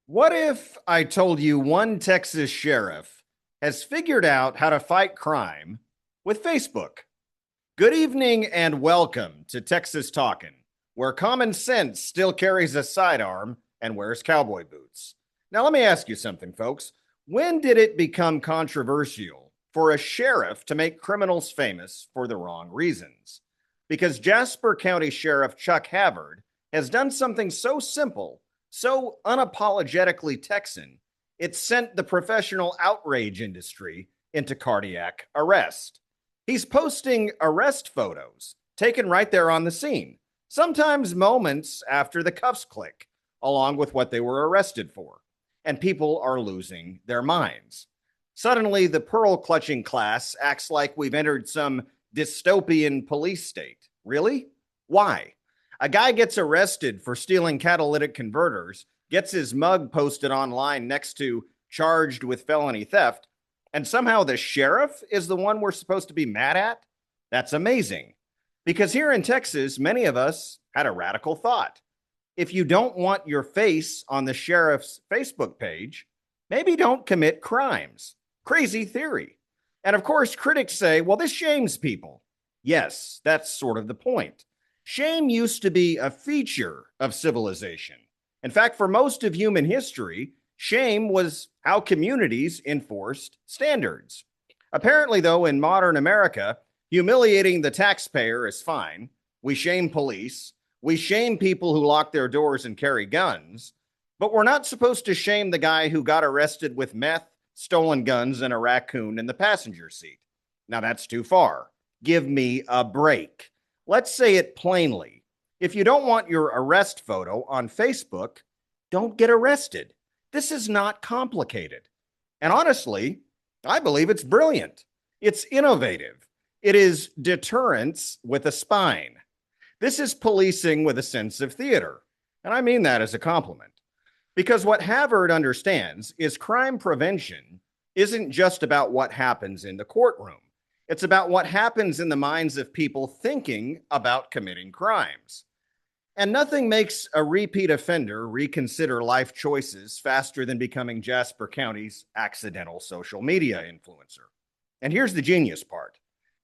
What if I told you one Texas sheriff has figured out how to fight crime with Facebook? Good evening and welcome to Texas Talkin, where common sense still carries a sidearm and wears cowboy boots. Now, let me ask you something, folks. When did it become controversial for a sheriff to make criminals famous for the wrong reasons? Because Jasper County Sheriff Chuck Havard has done something so simple, so unapologetically Texan, it sent the professional outrage industry into cardiac arrest. He's posting arrest photos taken right there on the scene, sometimes moments after the cuffs click, along with what they were arrested for. And people are losing their minds. Suddenly, the pearl clutching class acts like we've entered some dystopian police state. Really? Why? A guy gets arrested for stealing catalytic converters, gets his mug posted online next to charged with felony theft, and somehow the sheriff is the one we're supposed to be mad at? That's amazing. Because here in Texas, many of us had a radical thought. If you don't want your face on the sheriff's Facebook page, maybe don't commit crimes. Crazy theory. And of course, critics say, well, this shames people. Yes, that's sort of the point. Shame used to be a feature of civilization. In fact, for most of human history, shame was how communities enforced standards. Apparently, though, in modern America, humiliating the taxpayer is fine. We shame police. We shame people who lock their doors and carry guns. But we're not supposed to shame the guy who got arrested with meth, stolen guns, and a raccoon in the passenger seat. Now, that's too far. Give me a break. Let's say it plainly. If you don't want your arrest photo on Facebook, don't get arrested. This is not complicated. And honestly, I believe it's brilliant. It's innovative. It is deterrence with a spine. This is policing with a sense of theater. And I mean that as a compliment. Because what Harvard understands is crime prevention isn't just about what happens in the courtroom. It's about what happens in the minds of people thinking about committing crimes. And nothing makes a repeat offender reconsider life choices faster than becoming Jasper County's accidental social media influencer. And here's the genius part.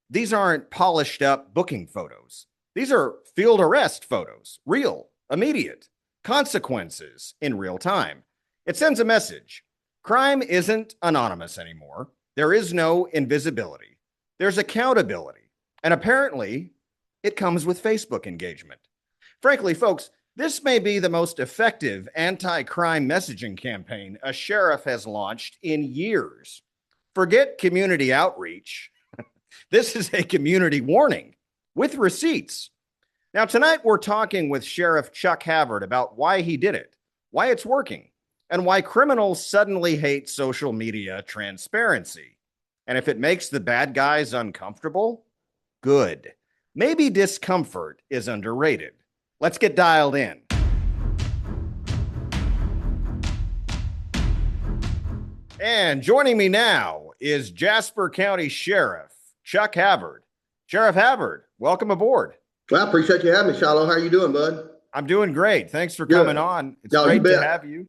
These aren't polished up booking photos. These are field arrest photos, real, immediate, consequences in real time. It sends a message. Crime isn't anonymous anymore. There is no invisibility. There's accountability. And apparently, it comes with Facebook engagement. Frankly, folks, this may be the most effective anti-crime messaging campaign a sheriff has launched in years. Forget community outreach. This is a community warning with receipts. Now, tonight we're talking with Sheriff Chuck Havard about why he did it, why it's working, and why criminals suddenly hate social media transparency. And if it makes the bad guys uncomfortable, good. Maybe discomfort is underrated. Let's get dialed in. And joining me now is Jasper County Sheriff Chuck Havard. Sheriff Havard, welcome aboard. Well, I appreciate you having me, Shiloh. How are you doing, bud? I'm doing great. Thanks for coming on. It's great to have you.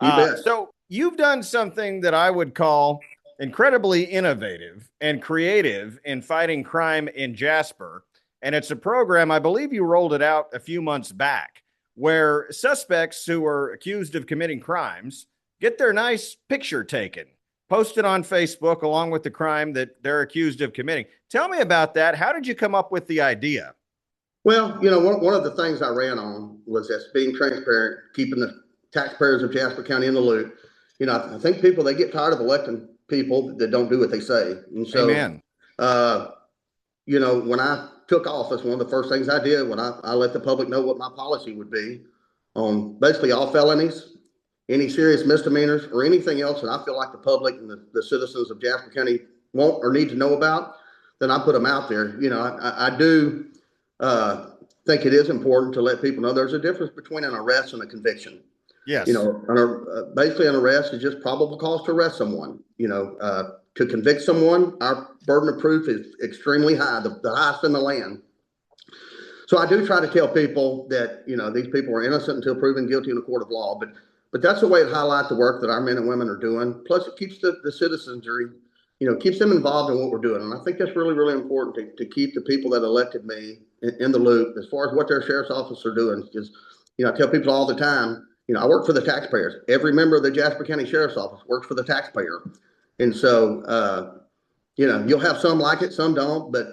You bet. So you've done something that I would call incredibly innovative and creative in fighting crime in Jasper. And it's a program, I believe you rolled it out a few months back, where suspects who are accused of committing crimes get their nice picture taken, posted on Facebook along with the crime that they're accused of committing. Tell me about that. How did you come up with the idea? Well, one of the things I ran on was just being transparent, keeping the taxpayers of Jasper County in the loop. I think people, they get tired of electing people that don't do what they say. And so, Amen. When I took office, one of the first things I did when I let the public know what my policy would be on basically all felonies, any serious misdemeanors, or anything else that I feel like the public and the citizens of Jasper County want or need to know about, then I put them out there. I do think it is important to let people know there's a difference between an arrest and a conviction. Yes. Basically an arrest is just probable cause to arrest someone. To convict someone, our burden of proof is extremely high, the highest in the land. So I do try to tell people that, these people are innocent until proven guilty in a court of law. But but that's a way to highlight the work that our men and women are doing. Plus, it keeps the citizenry, keeps them involved in what we're doing. And I think that's really, really important to keep the people that elected me in the loop as far as what their sheriff's office are doing. Because, I tell people all the time, I work for the taxpayers. Every member of the Jasper County Sheriff's Office works for the taxpayer. And so, you'll have some like it, some don't, but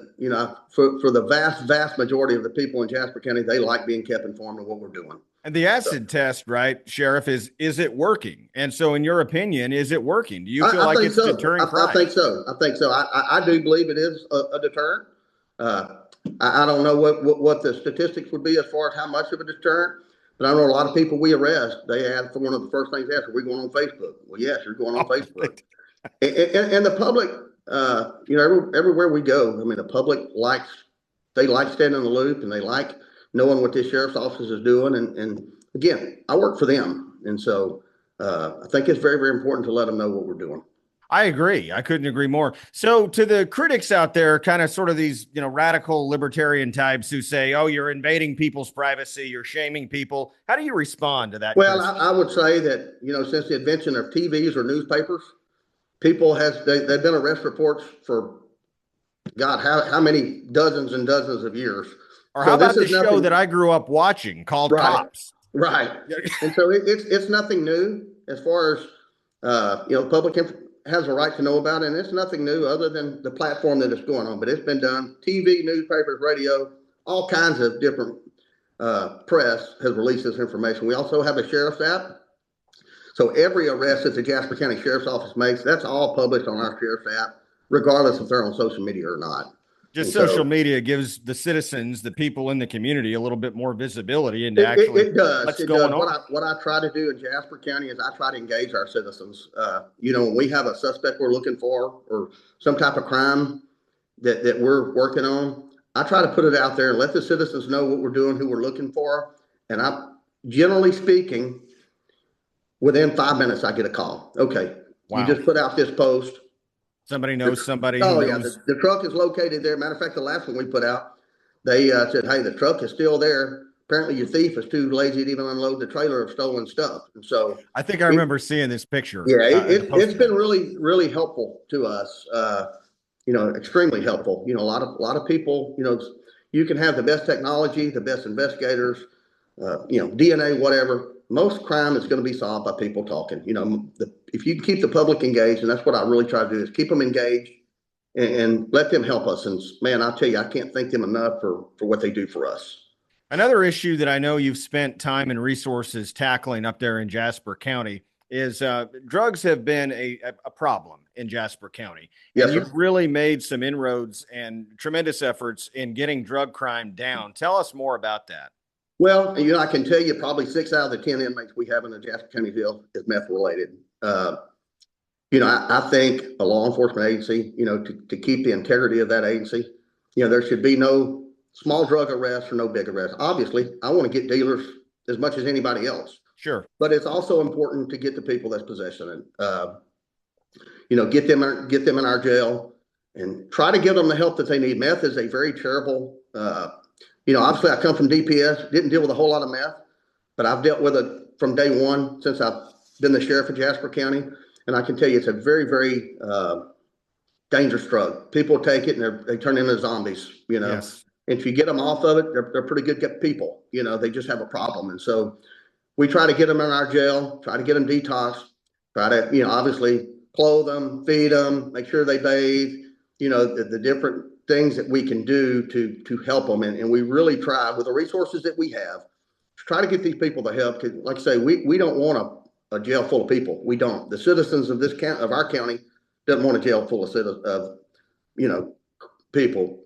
for the vast majority of the people in Jasper County, they like being kept informed of what we're doing. And the acid test, right, Sheriff, is it working? And so, in your opinion, is it working? Do you feel like it's deterring crime? I think so. I do believe it is a deterrent. I don't know what the statistics would be as far as how much of a deterrent, but I know a lot of people we arrest, they ask for one of the first things they ask, are we going on Facebook? Well, yes, you're going on Facebook. And the public, everywhere we go, I mean, the public they like staying in the loop, and they like knowing what this sheriff's office is doing. And again, I work for them. And so I think it's very, very important to let them know what we're doing. I agree. I couldn't agree more. So to the critics out there, kind of sort of these, radical libertarian types who say, oh, you're invading people's privacy, you're shaming people. How do you respond to that? Well, I would say that, since the invention of TVs or newspapers, people they've been arrest reports for God, how many dozens and dozens of years. Or how about the show that I grew up watching called Cops? Right. And so it's nothing new as far as, the public has a right to know about it. And it's nothing new other than the platform that it's going on. But it's been done. TV, newspapers, radio, all kinds of different press has released this information. We also have a sheriff's app. So every arrest that the Jasper County Sheriff's Office makes, that's all published on our sheriff's app, regardless if they're on social media or not. Just social media gives the citizens, the people in the community, a little bit more visibility into actually what's going on. What I try to do in Jasper County is I try to engage our citizens. When we have a suspect we're looking for or some type of crime that we're working on, I try to put it out there and let the citizens know what we're doing, who we're looking for. And generally speaking, within 5 minutes, I get a call. Okay, wow. You just put out this post. Somebody knows somebody. Oh, yeah. The truck is located there. Matter of fact, the last one we put out, they said, hey, the truck is still there. Apparently your thief is too lazy to even unload the trailer of stolen stuff. And so I think I remember seeing this picture. Yeah, it's been really, really helpful to us. Extremely helpful. A lot of people, you can have the best technology, the best investigators, DNA, whatever. Most crime is going to be solved by people talking. If you keep the public engaged, and that's what I really try to do, is keep them engaged and let them help us. And man, I'll tell you, I can't thank them enough for what they do for us. Another issue that I know you've spent time and resources tackling up there in Jasper County is drugs have been a problem in Jasper County. Yes, and you've really made some inroads and tremendous efforts in getting drug crime down. Tell us more about that. Well, I can tell you probably 6 out of the 10 inmates we have in the Jasper County jail is meth related. I think a law enforcement agency, to keep the integrity of that agency, there should be no small drug arrests or no big arrests. Obviously, I want to get dealers as much as anybody else. Sure. But it's also important to get the people that's possessing it. Get them in our jail and try to give them the help that they need. Meth is a very terrible obviously I come from DPS, didn't deal with a whole lot of meth, but I've dealt with it from day one since I've been the sheriff of Jasper County. And I can tell you it's a very, very dangerous drug. People take it and they turn into zombies, Yes. And if you get them off of it, they're pretty good people. They just have a problem. And so we try to get them in our jail, try to get them detoxed, try to, obviously clothe them, feed them, make sure they bathe, the different things that we can do to help them. And we really try with the resources that we have to try to get these people the help. Because like I say, we don't want a jail full of people. We don't. The citizens of our county doesn't want a jail full of people.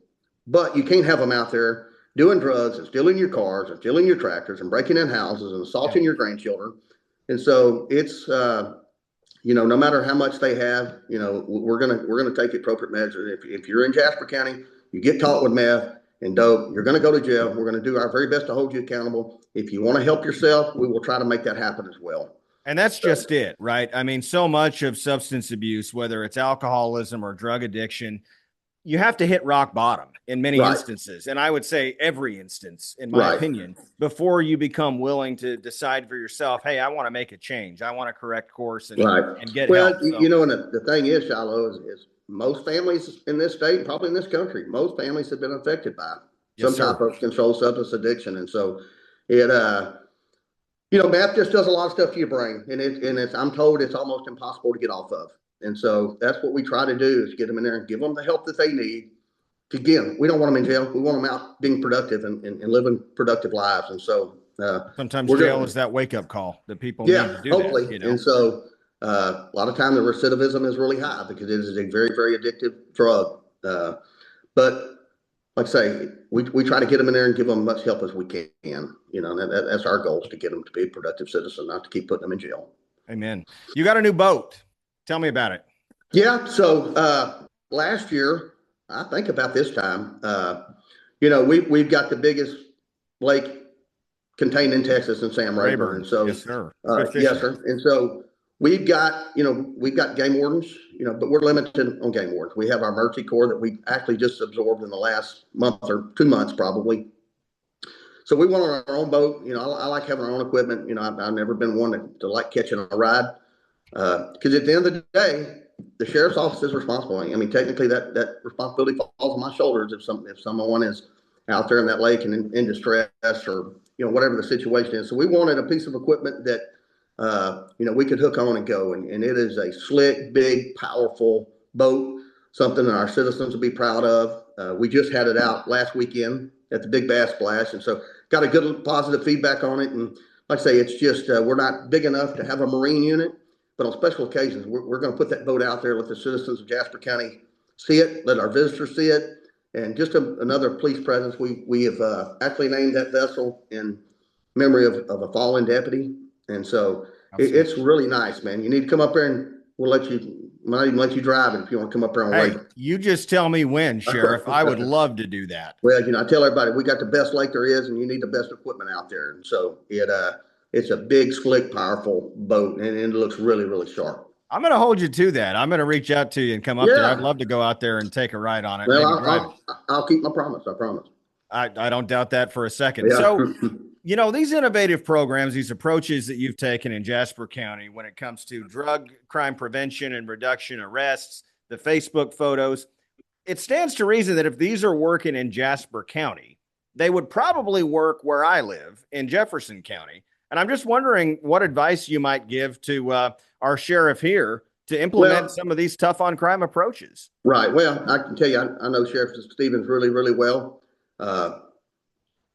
But you can't have them out there doing drugs and stealing your cars and stealing your tractors and breaking in houses and assaulting your grandchildren. And so it's no matter how much they have, we're gonna take the appropriate measures. If you're in Jasper County, you get caught with meth and dope, you're gonna go to jail. We're gonna do our very best to hold you accountable. If you want to help yourself, we will try to make that happen as well. And that's just it, right? I mean, so much of substance abuse, whether it's alcoholism or drug addiction, you have to hit rock bottom in many Right. instances. And I would say every instance, in my Right. opinion, before you become willing to decide for yourself, hey, I want to make a change. I want to correct course Right. and get Well, help. So, you know, and the thing is, Shiloh, is most families in this state, probably in this country, most families have been affected by yes, some type sir. of controlled substance addiction. And so it, you know, meth just does a lot of stuff to your brain, and it's I'm told it's almost impossible to get off of. And so that's what we try to do, is get them in there and give them the help that they need. Again, we don't want them in jail. We want them out being productive and living productive lives. And so Sometimes we're jail going, is that wake up call that people need yeah, to do that, hopefully. you know. And so a lot of time the recidivism is really high because it is a very, very addictive drug. But like I say, we try to get them in there and give them as much help as we can. You know, that's our goal, is to get them to be a productive citizen, not to keep putting them in jail. Amen. You got a new boat. Tell me about it. Yeah. So last year, I think about this time, you know, we've got the biggest lake contained in Texas in Sam Rayburn. And so, yes, sir. Good yes, fishing. sir. And so we've got game wardens, you know, but we're limited on game wardens. We have our Mercy Corps that we actually just absorbed in the last month or 2 months, probably. So we want our own boat. You know, I like having our own equipment. You know, I've never been one to like catching a ride, because at the end of the day, the sheriff's office is responsible. I mean, technically that responsibility falls on my shoulders if someone is out there in that lake and in distress, or, you know, whatever the situation is. So we wanted a piece of equipment that, you know, we could hook on and go. And it is a slick, big, powerful boat, something that our citizens will be proud of. We just had it out last weekend at the Big Bass Splash. And so got a good positive feedback on it. And like I say, it's just, we're not big enough to have a marine unit, but on special occasions, we're going to put that boat out there, let the citizens of Jasper County see it, let our visitors see it. And just another police presence. We have actually named that vessel in memory of a fallen deputy. And so it's really nice, man. You need to come up there, and might even let you drive it if you want to come up there on Hey, lake. you just tell me when, Sheriff. I would love to do that. Well, you know, I tell everybody we got the best lake there is, and you need the best equipment out there. And so it's a big, slick, powerful boat, and it looks really, really sharp. I'm going to hold you to that. I'm going to reach out to you and come up there. I'd love to go out there and take a ride on it. Well, I'll keep my promise. I promise. I don't doubt that for a second. Yeah. So, you know, these innovative programs, these approaches that you've taken in Jasper County when it comes to drug crime prevention and reduction, arrests, the Facebook photos, it stands to reason that if these are working in Jasper County, they would probably work where I live in Jefferson County. And I'm just wondering what advice you might give to our sheriff here to implement some of these tough on crime approaches. Right. Well, I can tell you, I know Sheriff Stevens really, really well.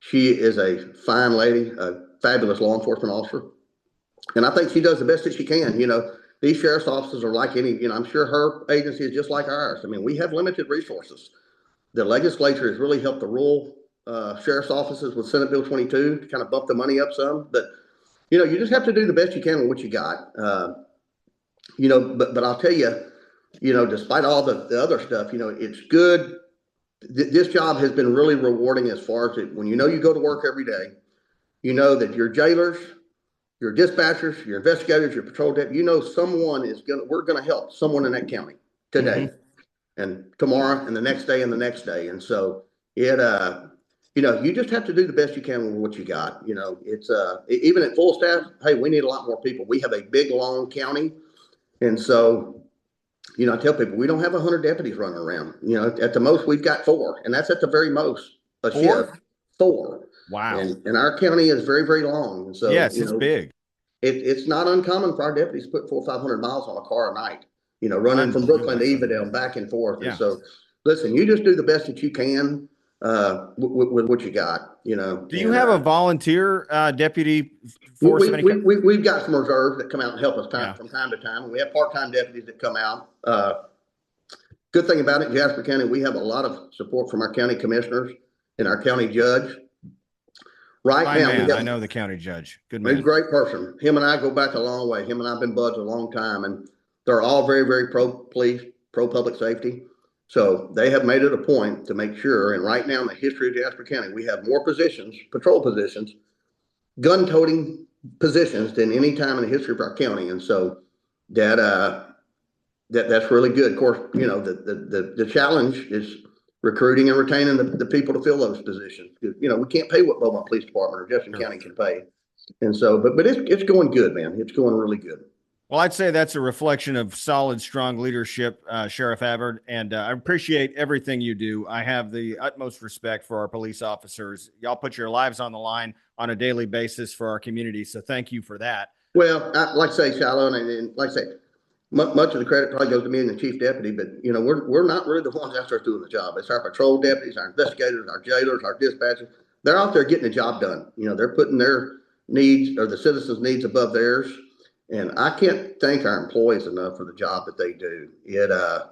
She is a fine lady, a fabulous law enforcement officer. And I think she does the best that she can. You know, these sheriff's offices are like any, you know, I'm sure her agency is just like ours. I mean, we have limited resources. The legislature has really helped the rural sheriff's offices with Senate Bill 22 to kind of bump the money up some. But, you know, you just have to do the best you can with what you got. You know, but I'll tell you, you know, despite all the other stuff, you know, it's good. This job has been really rewarding as far as when you know you go to work every day, you know that your jailers, your dispatchers, your investigators, your patrol deputy, you know we're gonna help someone in that county today and tomorrow and the next day and the next day. And so it you know, you just have to do the best you can with what you got. You know, it's even at full staff, hey, we need a lot more people. We have a big, long county. And so, you know, I tell people we don't have 100 deputies running around. You know, at the most we've got 4, and that's at the very most a shift. 4. Wow. And our county is very, very long. And so yes, it's big. It's not uncommon for our deputies to put 400 or 500 miles on a car a night. You know, running from Brooklyn to Evadale back and forth. Yeah. And so, listen, you just do the best that you can with what you got. You know. Do you have a volunteer deputy force? We've got some reserves that come out and help us from time to time. And we have part-time deputies that come out. Good thing about it in Jasper County, we have a lot of support from our county commissioners and our county judge. Right now, I know the county judge. Good man. He's a great person. Him and I go back a long way. Him and I have been buds a long time, and they're all very, very pro-police, pro-public safety. So they have made it a point to make sure, and right now in the history of Jasper County, we have more positions, patrol positions, gun-toting positions than any time in the history of our county. And so that that's really good. Of course, you know, the challenge is recruiting and retaining the people to fill those positions. You know, we can't pay what Beaumont Police Department or Jefferson Sure. County can pay. And so, but it's going good, man. It's going really good. Well, I'd say that's a reflection of solid, strong leadership, Sheriff Havard, and I appreciate everything you do. I have the utmost respect for our police officers. Y'all put your lives on the line on a daily basis for our community, so thank you for that. Well, like I say, Shiloh, and like I say, much of the credit probably goes to me and the chief deputy, but you know, we're not really the ones out there doing the job. It's our patrol deputies, our investigators, our jailers, our dispatchers. They're out there getting the job done. You know, they're putting their needs or the citizens' needs above theirs. And I can't thank our employees enough for the job that they do. They're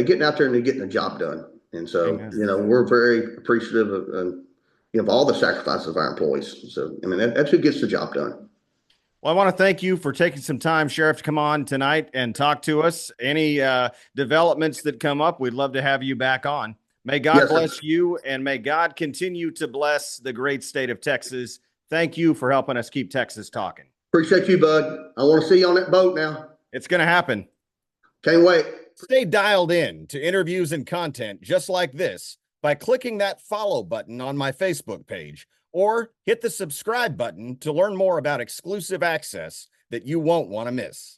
getting out there and they're getting the job done. And so, Amen. you know, we're very appreciative of all the sacrifices of our employees. So, I mean, that's who gets the job done. Well, I want to thank you for taking some time, Sheriff, to come on tonight and talk to us. Any developments that come up, we'd love to have you back on. May God bless you, and may God continue to bless the great state of Texas. Thank you for helping us keep Texas talking. Appreciate you, bud. I want to see you on that boat now. It's going to happen. Can't wait. Stay dialed in to interviews and content just like this by clicking that follow button on my Facebook page, or hit the subscribe button to learn more about exclusive access that you won't want to miss.